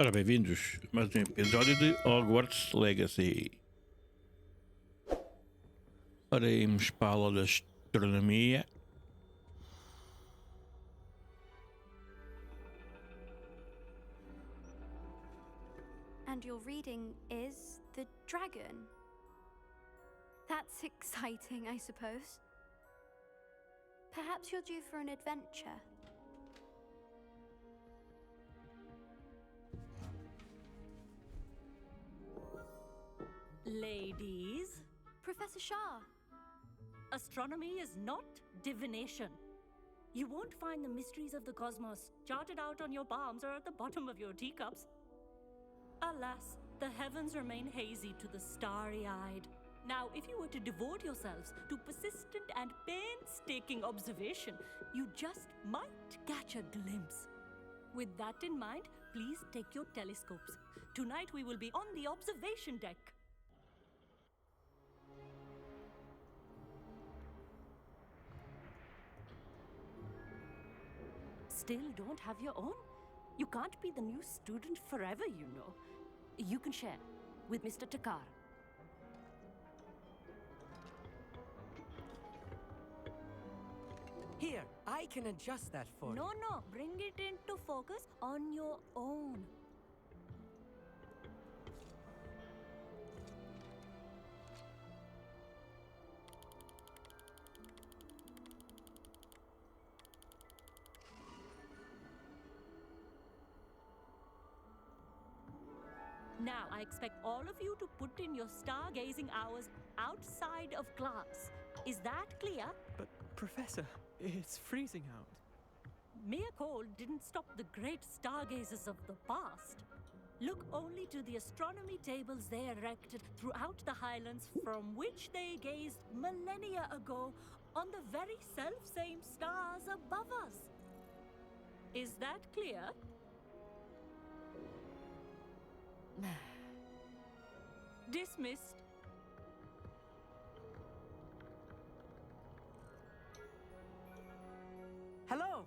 Ora, bem-vindos a mais um episódio de Hogwarts Legacy. Ora, irmos para a aula da astronomia. And your reading is The Dragon. That's exciting, I suppose. Perhaps you're due for an adventure. Ladies, Professor Shah. astronomy is not divination. You won't find the mysteries of the cosmos charted out on your palms or at the bottom of your teacups. Alas, the heavens remain hazy to the starry-eyed. Now, if you were to devote yourselves to persistent and painstaking observation, you just might catch a glimpse. With that in mind, please take your telescopes. Tonight we will be on the observation deck. Still don't have your own? You can't be the new student forever, you know. You can share with Mr. Takar. Here, I can adjust that for you. No, bring it into focus on your own. Now, I expect all of you to put in your stargazing hours outside of class. Is that clear? But, Professor, it's freezing out. Mere cold didn't stop the great stargazers of the past. Look only to the astronomy tables they erected throughout the Highlands from which they gazed millennia ago on the very self-same stars above us. Is that clear? Dismissed. Hello!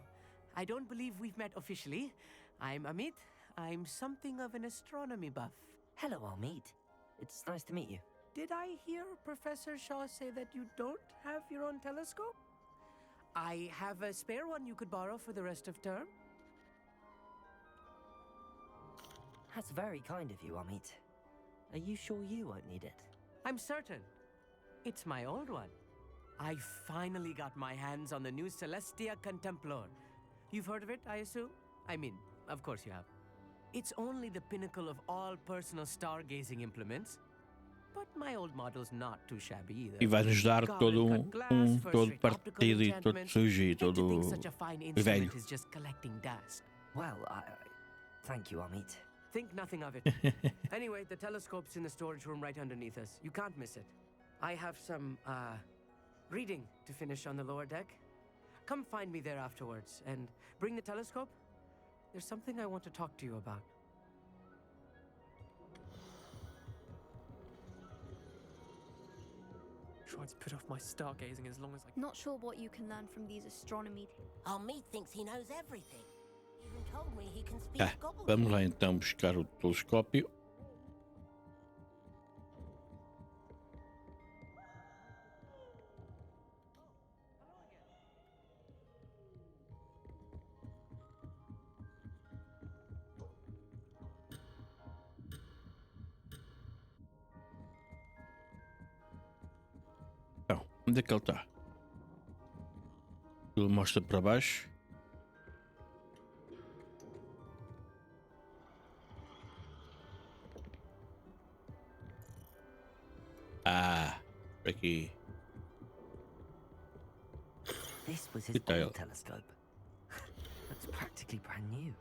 I don't believe we've met officially. I'm Amit. I'm something of an astronomy buff. Hello, Amit. It's nice to meet you. Did I hear Professor Shaw say that you don't have your own telescope? I have a spare one you could borrow for the rest of term. That's very kind of you, Amit. Are you sure you won't need it? I'm certain. It's my old one. I finally got my hands on the new Celestia Contemplor. You've heard of it, I assume? I mean, of course you have. It's only the pinnacle of all personal stargazing implements. But my old model's not too shabby either. E vai-nos dar todo todo partido e todo sujo e todo Such a fine velho. instrument is just collecting dust. Well, thank you, Amit. Think nothing of it. Anyway, the telescope's in the storage room right underneath us. You can't miss it. I have some, reading to finish on the lower deck. Come find me there afterwards, and bring the telescope. There's something I want to talk to you about. Tried to put off my stargazing as long as I Not sure what you can learn from these astronomy. Amit thinks he knows everything. Even told me he can speak gobbledygook. Vamos lá então buscar o telescópio. Então, onde é que ele está? Ele mostra para baixo. Ah, por aqui. This was his Detail. old telescope. Looks practically brand new.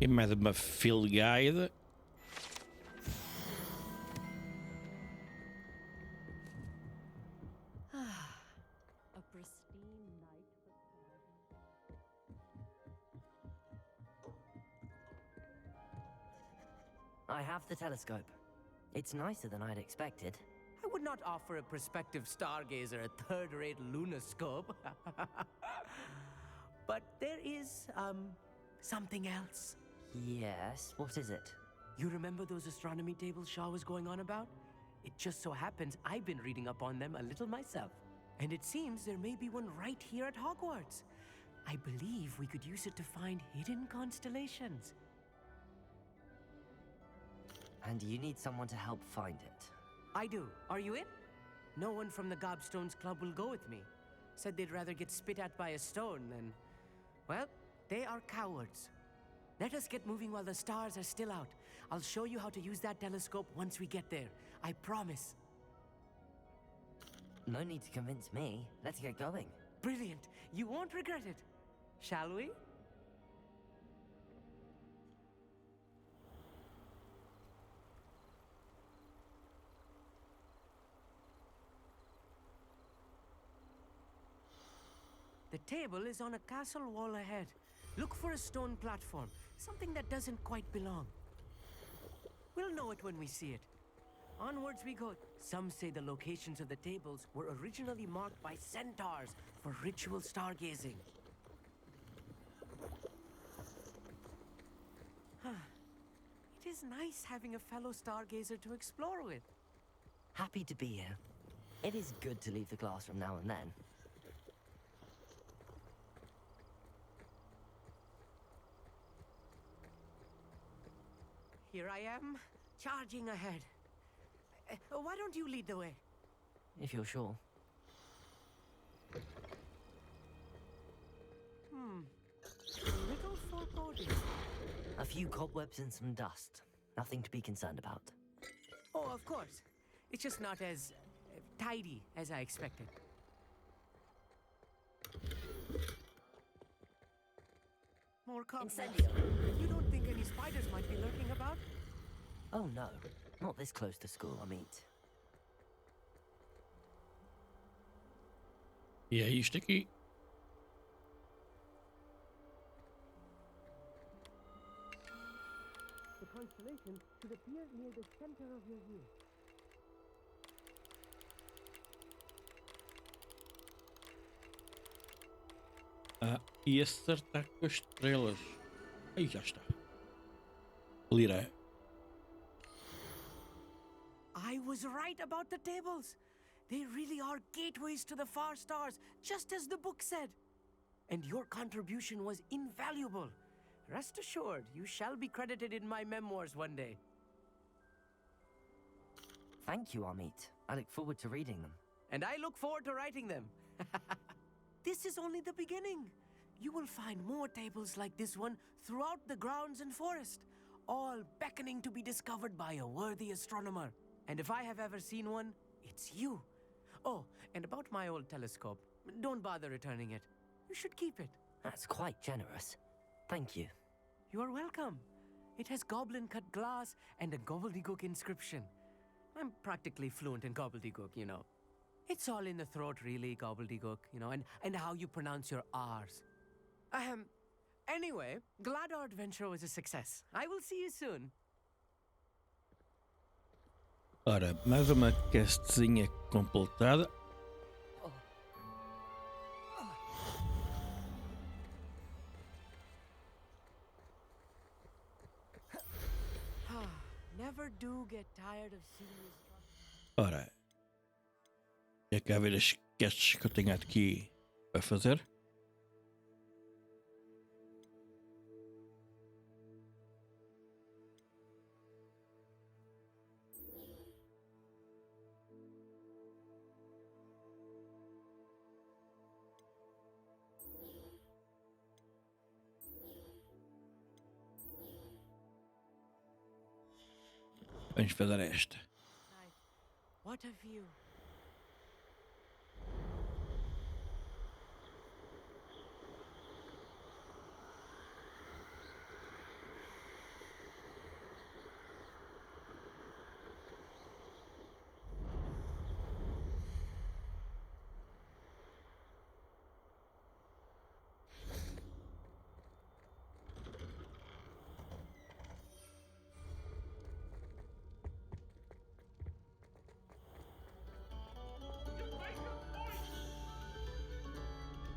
E mais uma field guide. A pristine night for travel. I have the telescope. It's nicer than I'd expected. I would not offer a prospective stargazer a third-rate lunoscope. But there is, something else. Yes, what is it? You remember those astronomy tables Shaw was going on about? It just so happens I've been reading up on them a little myself. And it seems there may be one right here at Hogwarts. I believe we could use it to find hidden constellations. And you need someone to help find it. I do. Are you in? No one from the Gobstones Club will go with me. Said they'd rather get spit at by a stone than... Well, they are cowards. Let us get moving while the stars are still out. I'll show you how to use that telescope once we get there. I promise. No need to convince me. Let's get going. Brilliant. You won't regret it. Shall we? The table is on a castle wall ahead. Look for a stone platform, something that doesn't quite belong. We'll know it when we see it. Onwards we go. Some say the locations of the tables were originally marked by centaurs for ritual stargazing. It is nice having a fellow stargazer to explore with. Happy to be here. It is good to leave the classroom now and then. Here I am, charging ahead. Why don't you lead the way? If you're sure. A little foreboding. A few cobwebs and some dust. Nothing to be concerned about. Oh, of course. It's just not as tidy as I expected. More cobwebs. Incendio. You don't think any spiders might be lurking about? Oh no, not this close to school, I mean. E é isto aqui. The constellation should appear near the center of your view. E acertar com as estrelas. Aí já está. Lira. I was right about the tables. They really are gateways to the far stars, just as the book said. And your contribution was invaluable. Rest assured, you shall be credited in my memoirs one day. Thank you, Amit. I look forward to reading them. And I look forward to writing them. This is only the beginning. You will find more tables like this one throughout the grounds and forest, all beckoning to be discovered by a worthy astronomer. And if I have ever seen one, it's you. Oh, and about my old telescope, don't bother returning it. You should keep it. That's quite generous. Thank you. You are welcome. It has goblin-cut glass and a gobbledygook inscription. I'm practically fluent in gobbledygook, you know. It's all in the throat, really, gobbledygook, you know, and how you pronounce your R's. Anyway, glad our adventure was a success. I will see you soon. Ora, mais uma questzinha completada. Never do get tired of seeing you. Ora, é cá ver as quests que eu tenho aqui para fazer. Vamos fazer esta. What a view.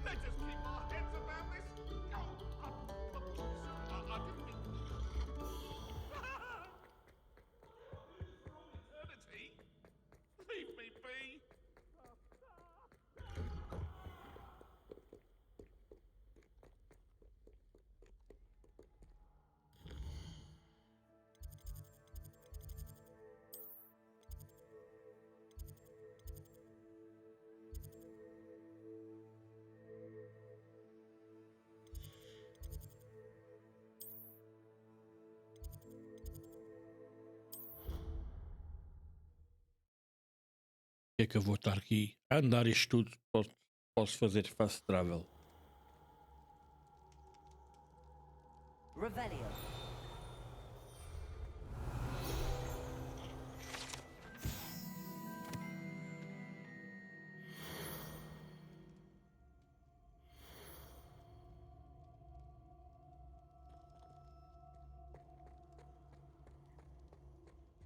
Let us keep our heads about this. I didn't mean. Eternity? Leave me be. Que é que eu vou estar aqui a andar isto tudo? Posso fazer fast travel. Revelio.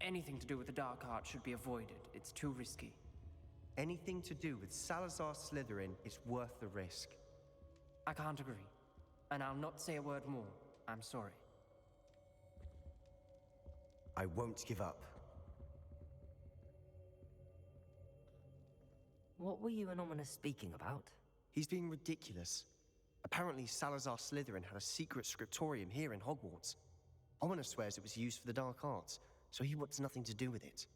Anything to do with the dark art should be avoided. It's too risky. Anything to do with Salazar Slytherin is worth the risk. I can't agree. And I'll not say a word more. I'm sorry. I won't give up. What were you and Ominous speaking about? He's being ridiculous. Apparently Salazar Slytherin had a secret scriptorium here in Hogwarts. Ominous swears it was used for the dark arts, so he wants nothing to do with it.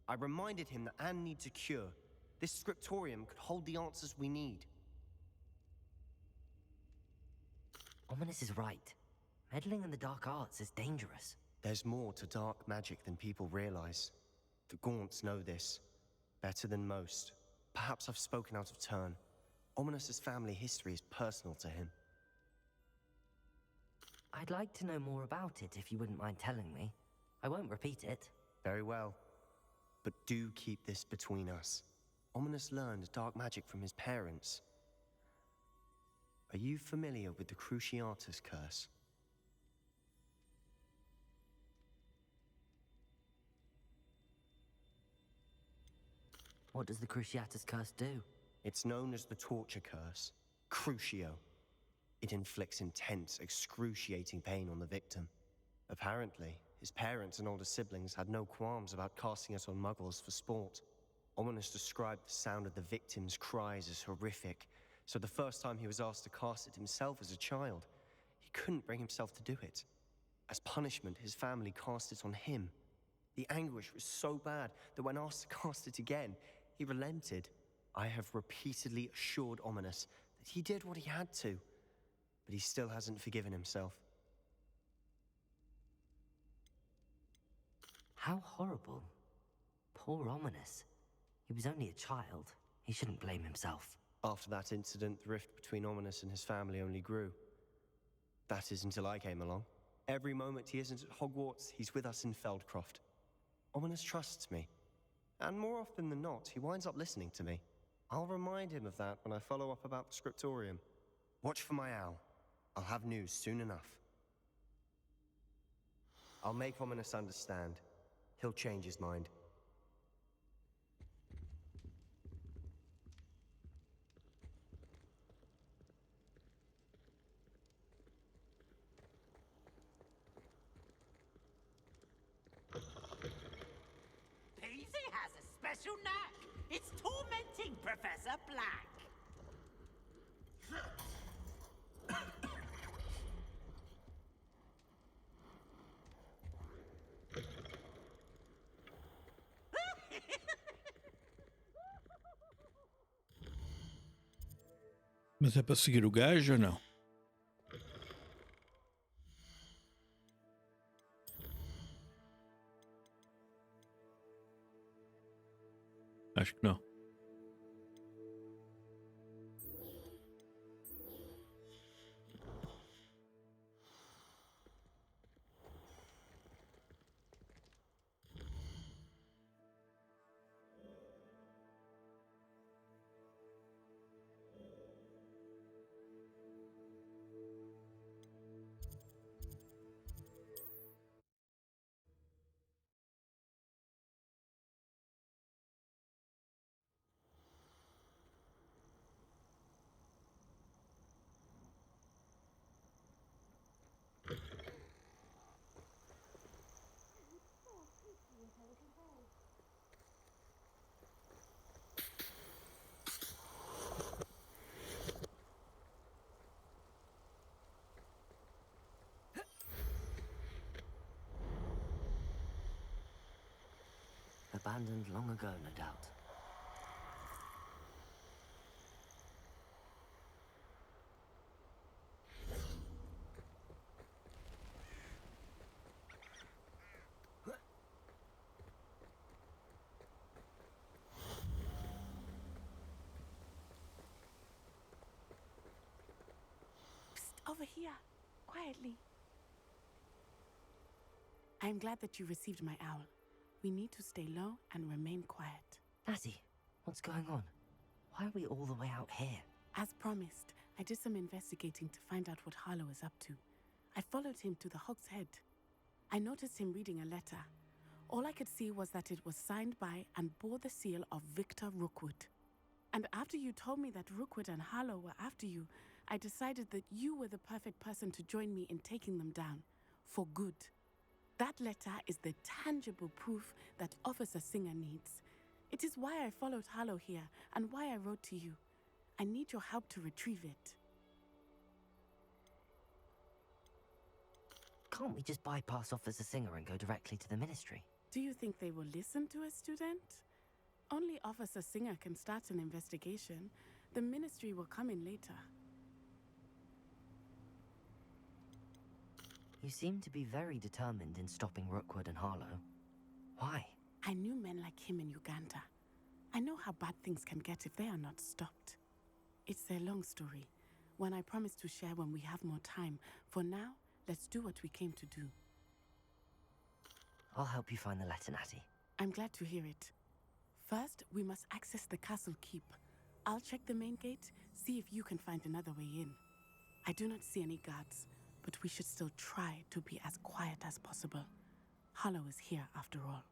I reminded him that Anne needs a cure. This scriptorium could hold the answers we need. Ominous is right. Meddling in the dark arts is dangerous. There's more to dark magic than people realize. The Gaunts know this better than most. Perhaps I've spoken out of turn. Ominous's family history is personal to him. I'd like to know more about it if you wouldn't mind telling me. I won't repeat it. Very well. But do keep this between us. Ominous learned dark magic from his parents. Are you familiar with the Cruciatus curse? What does the Cruciatus curse do? It's known as the torture curse. Crucio. It inflicts intense, excruciating pain on the victim. Apparently, his parents and older siblings had no qualms about casting it on muggles for sport. Ominous described the sound of the victim's cries as horrific, so the first time he was asked to cast it himself as a child, he couldn't bring himself to do it. As punishment, his family cast it on him. The anguish was so bad that when asked to cast it again, he relented. I have repeatedly assured Ominous that he did what he had to, but he still hasn't forgiven himself. How horrible. Poor Ominous. He was only a child. He shouldn't blame himself. After that incident, the rift between Ominous and his family only grew. That is until I came along. Every moment he isn't at Hogwarts, he's with us in Feldcroft. Ominous trusts me. And more often than not, he winds up listening to me. I'll remind him of that when I follow up about the scriptorium. Watch for my owl. I'll have news soon enough. I'll make Ominous understand. He'll change his mind. Peasy has a special knack. It's tormenting Professor Black. Mas é para seguir o gajo ou não? Acho que não. Abandoned long ago, no doubt. Over here, quietly. I'm glad that you received my owl. We need to stay low and remain quiet. Natty, what's going on? Why are we all the way out here? As promised, I did some investigating to find out what Harlow is up to. I followed him to the Hog's Head. I noticed him reading a letter. All I could see was that it was signed by and bore the seal of Victor Rookwood. And after you told me that Rookwood and Harlow were after you, I decided that you were the perfect person to join me in taking them down. For good. That letter is the tangible proof that Officer Singer needs. It is why I followed Harlow here and why I wrote to you. I need your help to retrieve it. Can't we just bypass Officer Singer and go directly to the Ministry? Do you think they will listen to a student? Only Officer Singer can start an investigation. The Ministry will come in later. You seem to be very determined in stopping Rookwood and Harlow. Why? I knew men like him in Uganda. I know how bad things can get if they are not stopped. It's a long story, one I promise to share when we have more time. For now, let's do what we came to do. I'll help you find the letter, Natty. I'm glad to hear it. First, we must access the castle keep. I'll check the main gate, see if you can find another way in. I do not see any guards, but we should still try to be as quiet as possible. Harlow is here after all.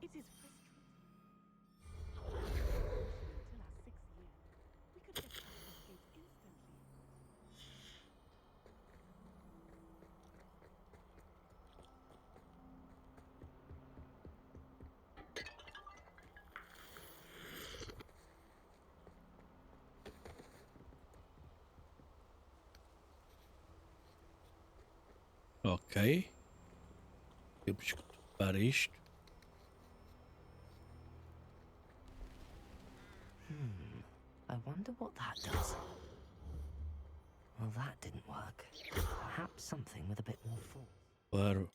It is frustrating. Until our 6th year, we could get past this gate instantly. Ok. Temos que topar isto. I wonder what that does. Well, that didn't work. Perhaps something with a bit more force. Claro.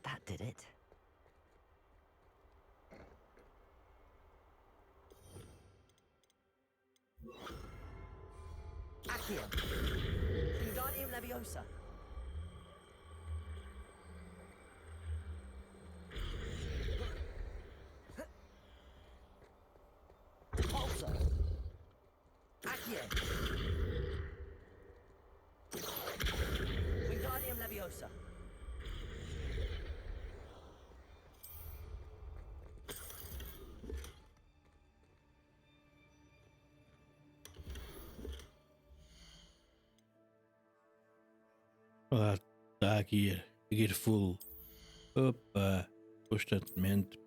That did it. Accio. Wingardium Leviosa. Repulsor. Accio. Wingardium Leviosa. Ah, está aqui a gear full. Opa, constantemente.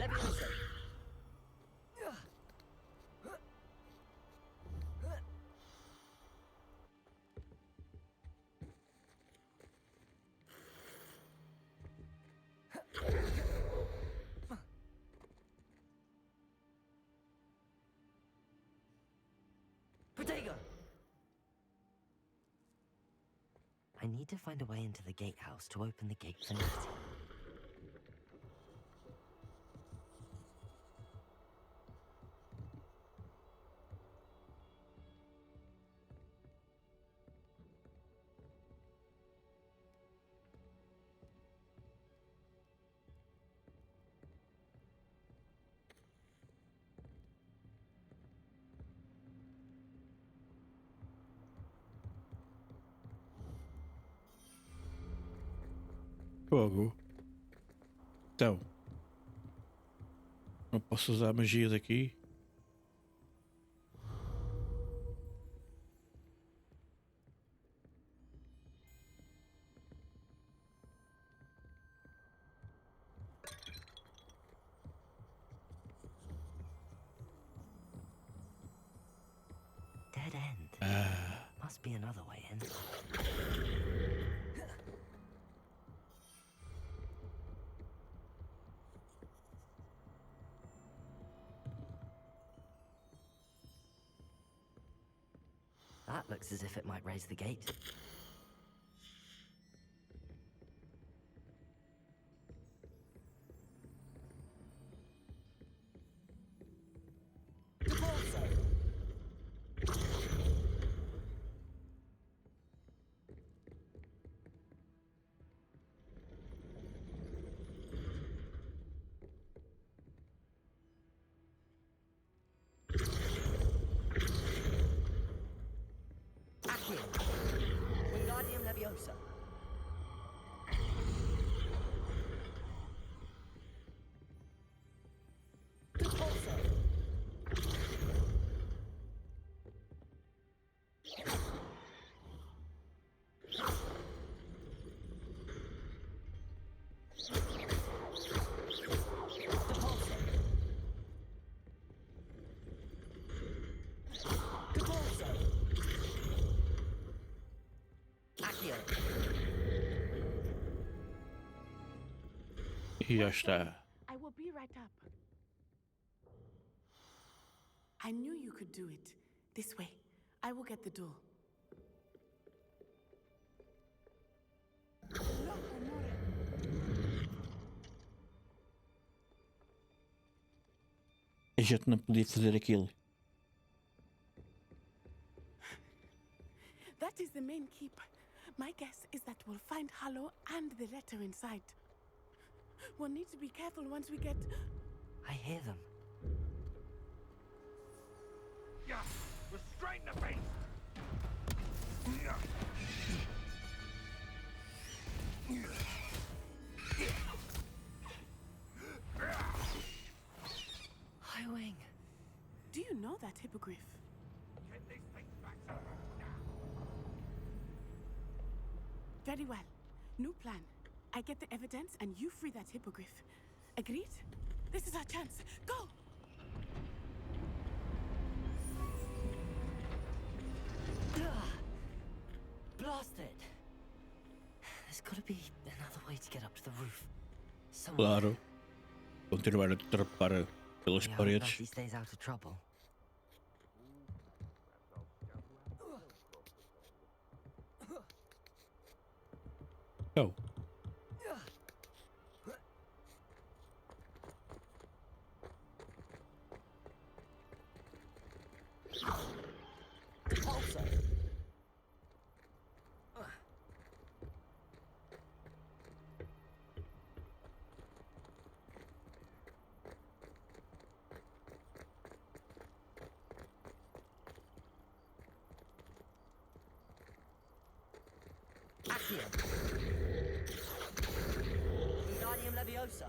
Levioso. I need to find a way into the gatehouse to open the gate for Natty. Fogo. Então. Não posso usar a magia daqui. Dead end. Must be another way in. That looks as if it might raise the gate. Wingardium Leviosa. E já está. I will be right up. I knew you could do it. This way. I will get the door. A gente não podia fazer aquilo. That is the main keep. My guess is that we'll find Hallow and the letter inside. We'll need to be careful once we get... I hear them. Yeah, restrain the beast! Highwing. Do you know that hippogriff? Get these things back now. Very well. New plan. I get the evidence and you free that hippogriff. Agreed? This is our chance. Go! Blasted! There's gotta be another way to get up to the roof. Somewhere. Claro. Continuar a trepar pelas We hope paredes. Natty stays out of trouble. Oh. Accio. Wingardium Leviosa.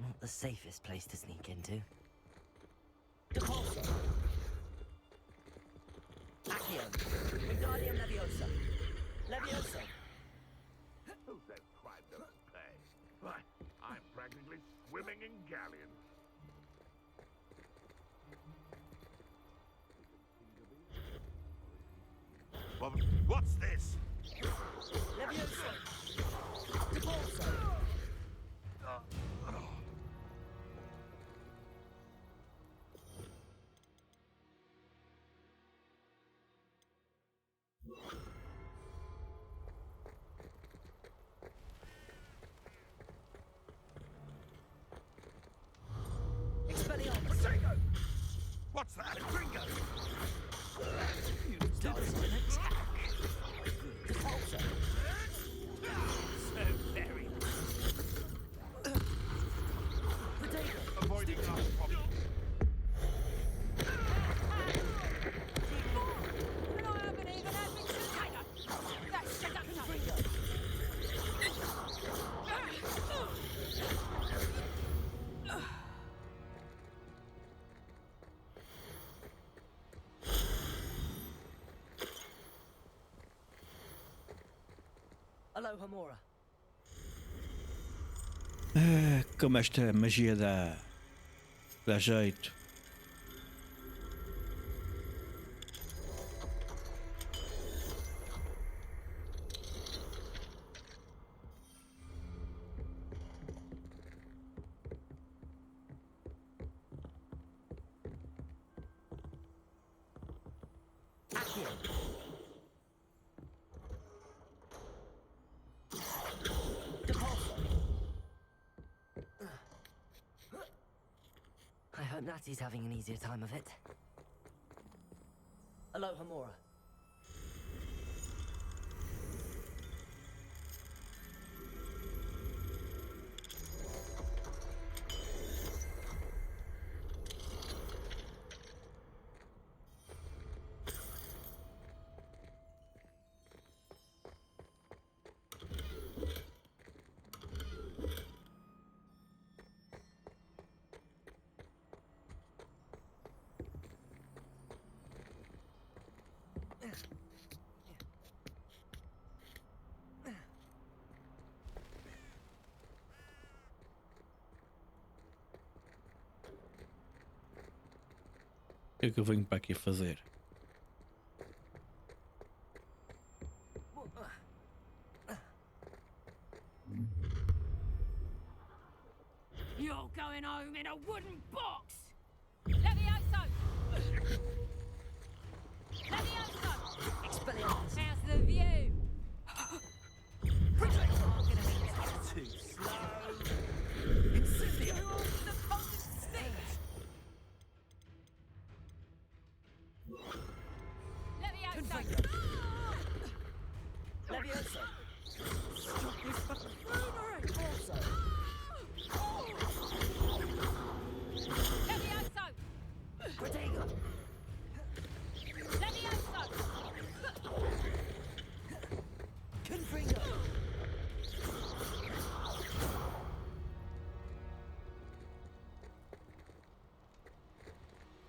Not the safest place to sneak into. Accio. Wingardium Leviosa. Leviosa. Who's that twat? What's this? What's that? Gringo! You dodged an attack! So very... Avoiding our problem. And I haven't even had me to That's shut up now. Hello, Hamura. Como esta magia dá jeito. I hope Natty's having an easier time of it. Hello, Hamura. O que é que eu venho para aqui fazer? You're going home in a wooden box! Levioso! Levioso! Expelliarmus! How's the view? Too slow. Incendio! The potent stick! Levioso! Leviosa! Also! Levioso! Protego! Levioso! Confringo!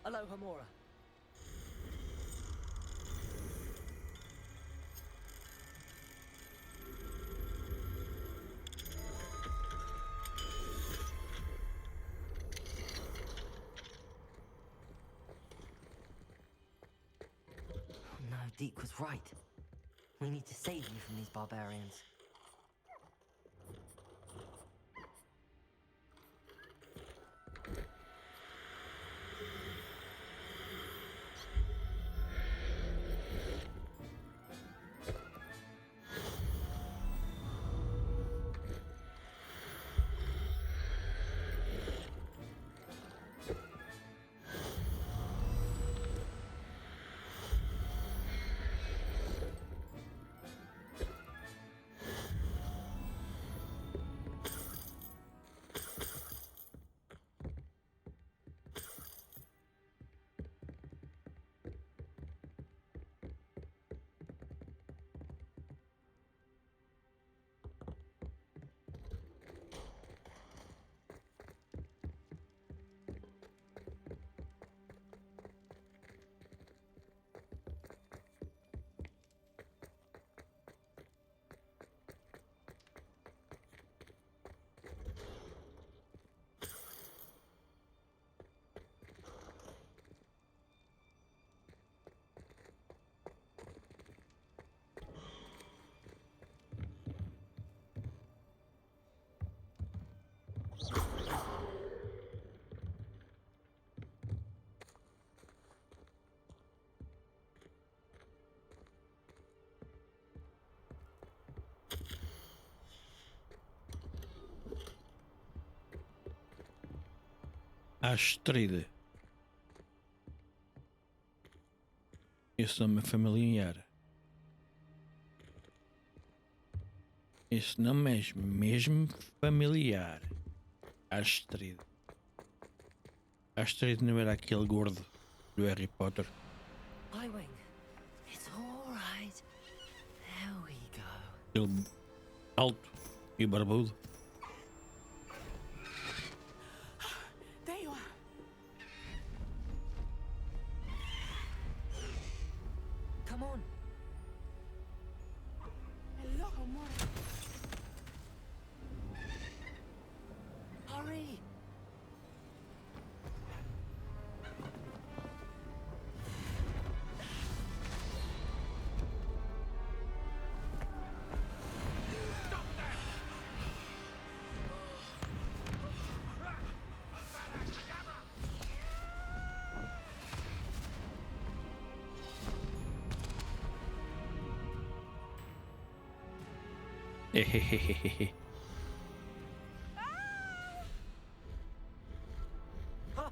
Hello, Hamura. No, Deke was right. We need to save you from these barbarians. Astrid. Esse nome é familiar. Esse nome é mesmo familiar. Astrid. Astrid não era aquele gordo do Harry Potter. Highwing, it's all right. There we go. Aquele alto e barbudo. There you are. Come on. Hello, Mora. Hurry. Hehehehe. Oh!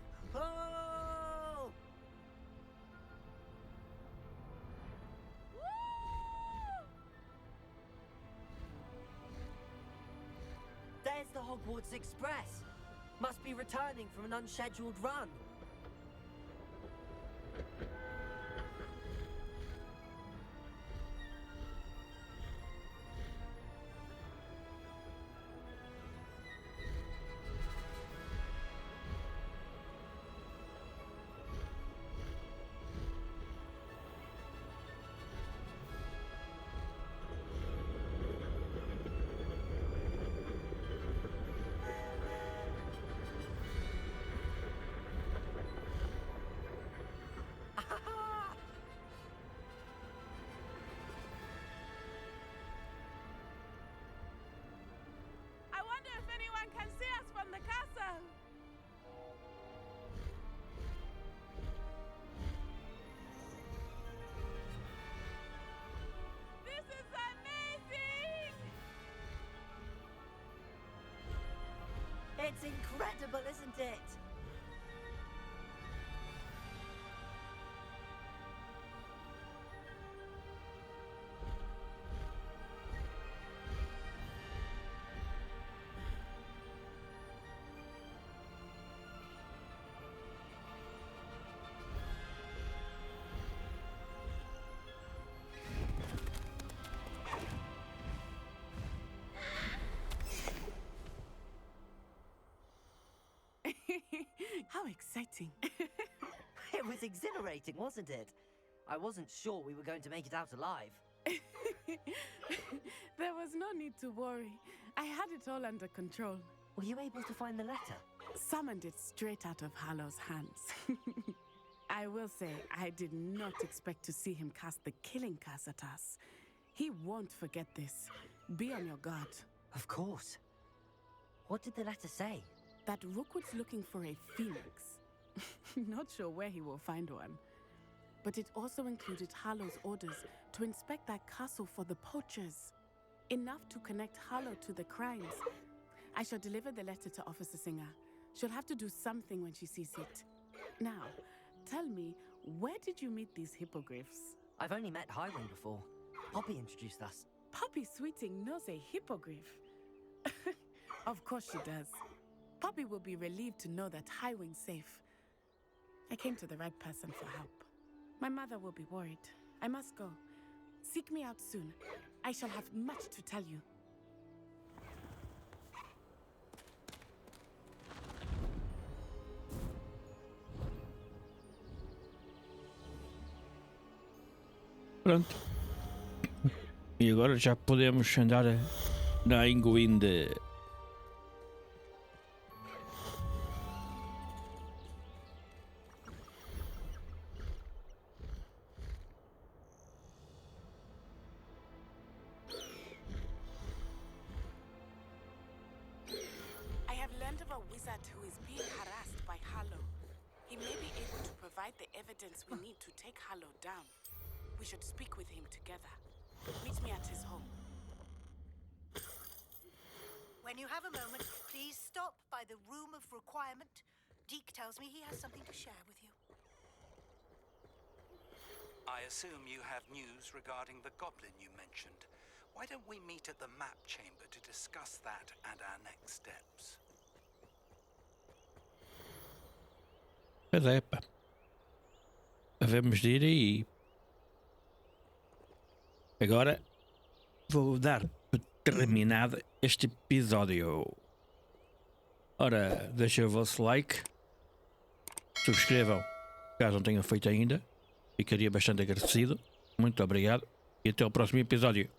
There's the Hogwarts Express. Must be returning from an unscheduled run. I wonder if anyone can see us from the castle. This is amazing! It's incredible, isn't it? How exciting. It was exhilarating, wasn't it? I wasn't sure we were going to make it out alive. There was no need to worry. I had it all under control. Were you able to find the letter? Summoned it straight out of Hallow's hands. I will say, I did not expect to see him cast the killing curse at us. He won't forget this. Be on your guard. Of course. What did the letter say? That Rookwood's looking for a phoenix. Not sure where he will find one. But it also included Hallow's orders to inspect that castle for the poachers. Enough to connect Hallow to the crimes. I shall deliver the letter to Officer Singer. She'll have to do something when she sees it. Now, tell me, where did you meet these hippogriffs? I've only met Highwing before. Poppy introduced us. Poppy Sweeting knows a hippogriff. Of course she does. Poppy will be relieved to know that Highwing's safe. I came to the right person for help. My mother will be worried. I must go. Seek me out soon. I shall have much to tell you. Pronto. E agora já podemos andar na Inguinde. I have learned of a wizard who is being harassed by Hallow. He may be able to provide the evidence we need to take Hallow down. We should speak with him together. Meet me at his home. When you have a moment, please stop by the Room of Requirement. Deke tells me he has something to share with you. I assume you have news regarding the goblin you mentioned. Why don't we meet at the map chamber to discuss that and our next steps? Pois é, pá. Devemos de ir aí. Agora vou dar por terminado este episódio. Ora, deixem o vosso like. Subscrevam, caso não tenham feito ainda. Ficaria bastante agradecido. Muito obrigado e até ao próximo episódio.